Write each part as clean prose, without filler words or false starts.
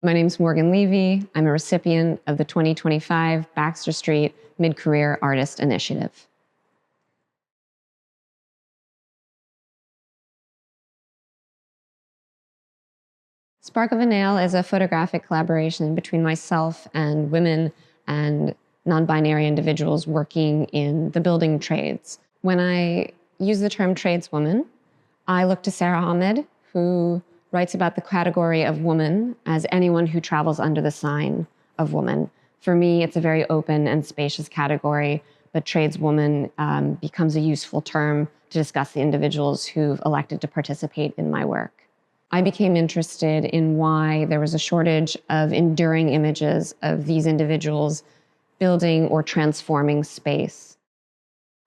My name is Morgan Levy. I'm a recipient of the 2025 Baxter St Mid-Career Artist Initiative. Spark of a Nail is a photographic collaboration between myself and women and non-binary individuals working in the building trades. When I use the term tradeswoman, I look to Sarah Ahmed, who writes about the category of woman as anyone who travels under the sign of woman. For me, it's a very open and spacious category, but tradeswoman becomes a useful term to discuss the individuals who've elected to participate in my work. I became interested in why there was a shortage of enduring images of these individuals building or transforming space.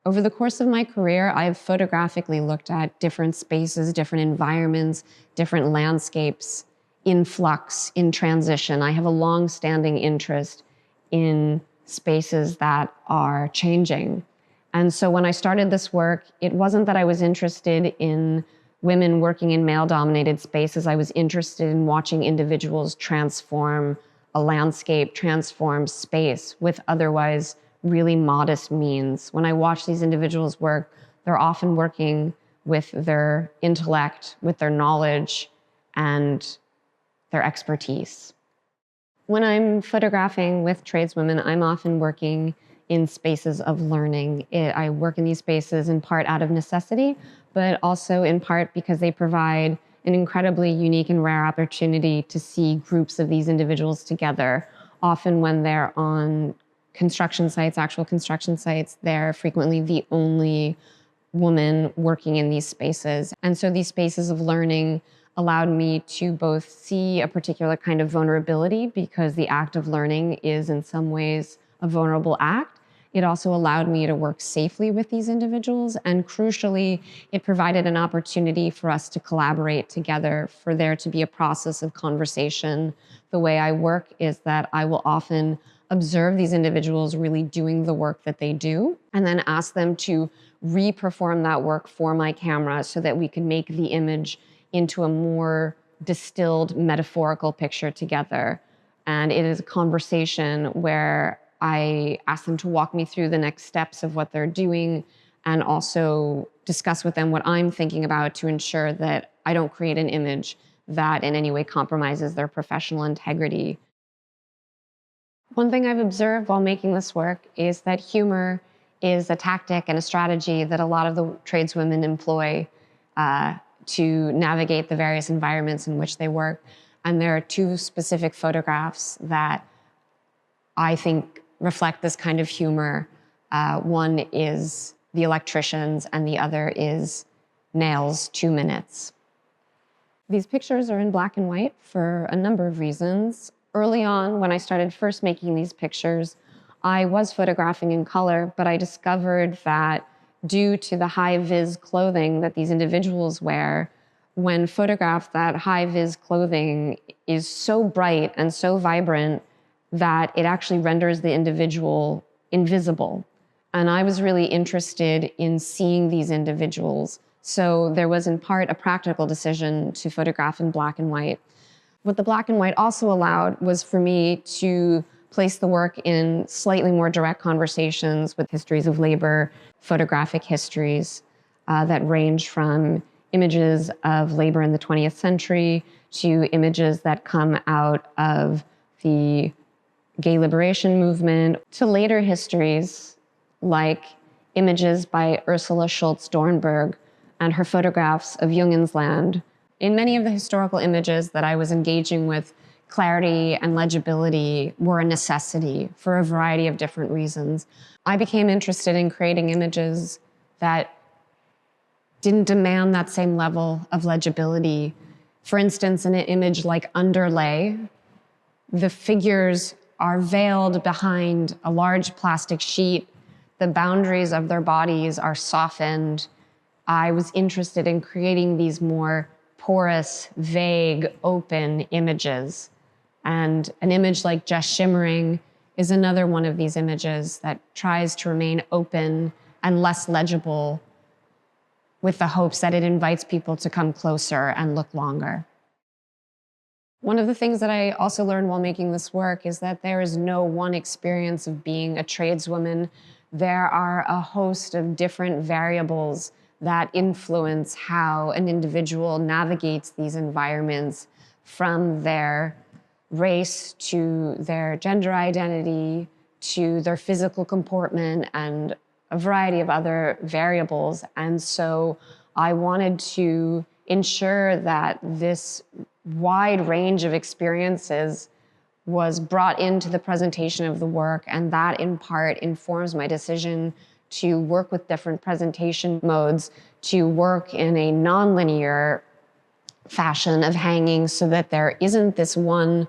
Over the course of my career, I've photographically looked at different spaces, different environments, different landscapes in flux, in transition. I have a long-standing interest in spaces that are changing. And so when I started this work, it wasn't that I was interested in women working in male-dominated spaces. I was interested in watching individuals transform a landscape, transform space with otherwise really modest means. When I watch these individuals work, they're often working with their intellect, with their knowledge, and their expertise. When I'm photographing with tradeswomen, I'm often working in spaces of learning. I work in these spaces in part out of necessity, but also in part because they provide an incredibly unique and rare opportunity to see groups of these individuals together. Often when they're on construction sites, actual construction sites, they're frequently the only woman working in these spaces. And so these spaces of learning allowed me to both see a particular kind of vulnerability, because the act of learning is in some ways a vulnerable act. It also allowed me to work safely with these individuals, and crucially, it provided an opportunity for us to collaborate together, for there to be a process of conversation. The way I work is that I will often observe these individuals really doing the work that they do, and then ask them to re-perform that work for my camera so that we can make the image into a more distilled metaphorical picture together. And it is a conversation where I ask them to walk me through the next steps of what they're doing, and also discuss with them what I'm thinking about to ensure that I don't create an image that in any way compromises their professional integrity. One thing I've observed while making this work is that humor is a tactic and a strategy that a lot of the tradeswomen employ to navigate the various environments in which they work. And there are two specific photographs that I think reflect this kind of humor. One is the electricians, and the other is Nails 2 Minutes. These pictures are in black and white for a number of reasons. Early on, when I started first making these pictures, I was photographing in color, but I discovered that due to the high-vis clothing that these individuals wear, when photographed, that high-vis clothing is so bright and so vibrant that it actually renders the individual invisible. And I was really interested in seeing these individuals. So there was in part a practical decision to photograph in black and white. What the black and white also allowed was for me to place the work in slightly more direct conversations with histories of labor, photographic histories that range from images of labor in the 20th century to images that come out of the gay liberation movement, to later histories like images by Ursula Schultz-Dornberg and her photographs of Jungensland. In many of the historical images that I was engaging with, clarity and legibility were a necessity for a variety of different reasons. I became interested in creating images that didn't demand that same level of legibility. For instance, in an image like Underlay, the figures are veiled behind a large plastic sheet. The boundaries of their bodies are softened. I was interested in creating these more porous, vague, open images. And an image like Just Shimmering is another one of these images that tries to remain open and less legible, with the hopes that it invites people to come closer and look longer. One of the things that I also learned while making this work is that there is no one experience of being a tradeswoman. There are a host of different variables that influence how an individual navigates these environments, from their race to their gender identity to their physical comportment and a variety of other variables. And so I wanted to ensure that this wide range of experiences was brought into the presentation of the work, and that in part informs my decision to work with different presentation modes, to work in a nonlinear fashion of hanging so that there isn't this one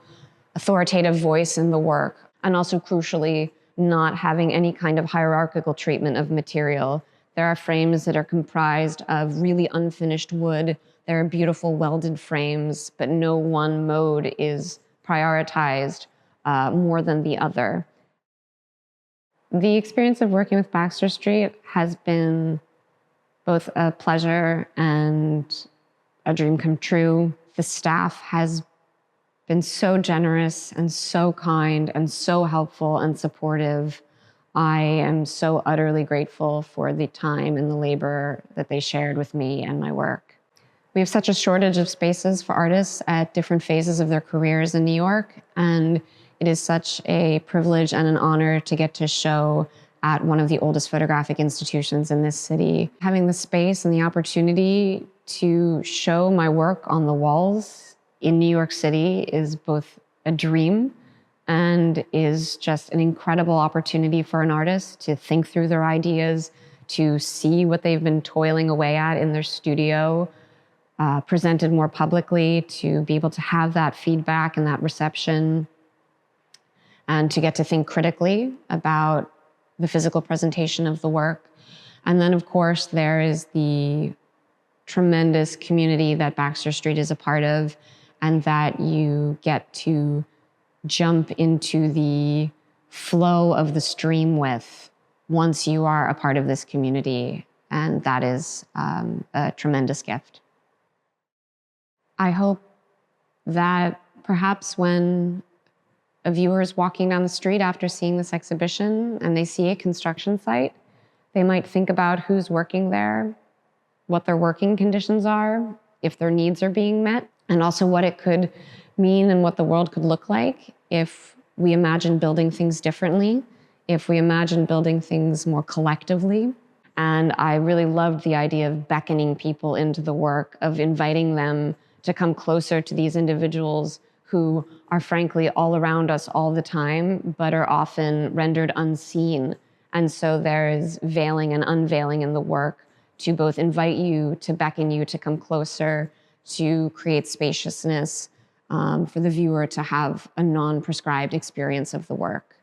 authoritative voice in the work, and also crucially, not having any kind of hierarchical treatment of material. There are frames that are comprised of really unfinished wood. There are beautiful welded frames, but no one mode is prioritized more than the other. The experience of working with Baxter Street has been both a pleasure and a dream come true. The staff has been so generous and so kind and so helpful and supportive. I am so utterly grateful for the time and the labor that they shared with me and my work. We have such a shortage of spaces for artists at different phases of their careers in New York, and it is such a privilege and an honor to get to show at one of the oldest photographic institutions in this city. Having the space and the opportunity to show my work on the walls in New York City is both a dream and is just an incredible opportunity for an artist to think through their ideas, to see what they've been toiling away at in their studio, presented more publicly, to be able to have that feedback and that reception, and to get to think critically about the physical presentation of the work. And then, of course, there is the tremendous community that Baxter Street is a part of, and that you get to jump into the flow of the stream with once you are a part of this community. And that is a tremendous gift. I hope that perhaps when a viewer is walking down the street after seeing this exhibition and they see a construction site, they might think about who's working there, what their working conditions are, if their needs are being met, and also what it could mean and what the world could look like if we imagine building things differently, if we imagine building things more collectively. And I really loved the idea of beckoning people into the work, of inviting them to come closer to these individuals who are frankly all around us all the time, but are often rendered unseen. And so there is veiling and unveiling in the work to both invite you, to beckon you to come closer, to create spaciousness for the viewer to have a non-prescribed experience of the work.